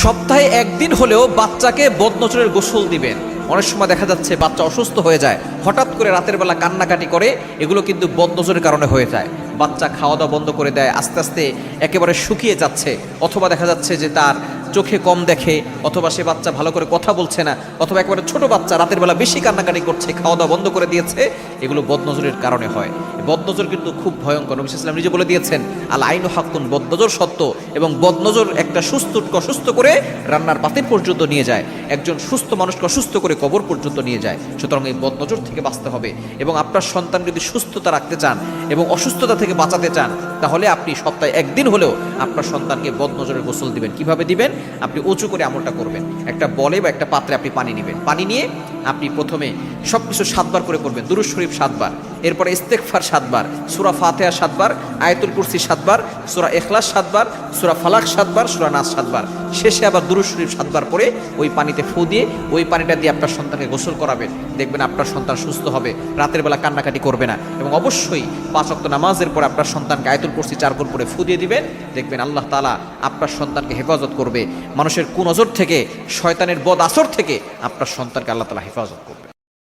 সপ্তাহে একদিন হলেও বাচ্চাকে বদনজরের গোসল দিবেন। অনেক সময় দেখা যাচ্ছে বাচ্চা অসুস্থ হয়ে যায়, হঠাৎ করে রাতের বেলা কান্নাকাটি করে, এগুলো কিন্তু বদনজরের কারণে হয়ে যায়। বাচ্চা খাওয়া দাওয়া বন্ধ করে দেয়, আস্তে আস্তে একেবারে শুকিয়ে যাচ্ছে, অথবা দেখা যাচ্ছে যে তার চোখে কম দেখে, অথবা সে বাচ্চা ভালো করে কথা বলছে না, অথবা একেবারে ছোট বাচ্চা রাতের বেলা বেশি কান্নাকাটি করছে, খাওয়া দাওয়া বন্ধ করে দিয়েছে, এগুলো বদনজরের কারণে হয়। বদনজর কিন্তু খুব ভয়ঙ্কর। নবী সাল্লাল্লাহু আলাইহি ওয়াসাল্লাম নিজে বলে দিয়েছেন, আল আইনু হাক্কুন, বদনজর সত্য, এবং বদনজর একটা সুস্থকে অসুস্থ করে রান্নার পাতিল পর্যন্ত নিয়ে যায়, একজন সুস্থ মানুষকে অসুস্থ করে কবর পর্যন্ত নিয়ে যায়। সুতরাং এই বদনজর থেকে বাঁচতে হবে, এবং আপনার সন্তান যদি সুস্থতা রাখতে চান এবং অসুস্থতা থেকে বাঁচাতে চান, তাহলে আপনি সপ্তাহে একদিন হলেও আপনার সন্তানকে বদনজরের গোসল দিবেন। কিভাবে দিবেন? আপনি উঁচু করে আমলটা করবেন। একটা বলে বা একটা পাত্রে আপনি পানি নেবেন, পানি নিয়ে আপনি প্রথমে সব কিছু 7 বার করে করবেন। দুরূদ শরীফ 7 বার, এরপরে ইস্তেগফার 7 বার, সূরা ফাতিহা 7 বার, আয়াতুল কুরসি 7 বার, সূরা ইখলাস 7 বার, সূরা ফালাক 7 বার, সূরা নাস 7 বার, শেষে আবার দুরূদ শরীফ 7 বার পরে ওই পানিতে ফু দিয়ে ওই পানিটা দিয়ে আপনার সন্তানকে গোসল করাবেন। দেখবেন আপনার সন্তান সুস্থ হবে, রাতের বেলা কান্নাকাটি করবে না। এবং অবশ্যই 5 ওয়াক্ত নামাজের পর আপনার সন্তানকে আয়াতুল কুরসি 4 বার পরে ফু দিয়ে দিবেন। দেখবেন আল্লাহ তাআলা আপনার সন্তানকে হেফাজত করবে, মানুষের কুনজর থেকে, শয়তানের বদ আসর থেকে আপনার সন্তানকে আল্লাহ তাআলা হেফাজত করবে।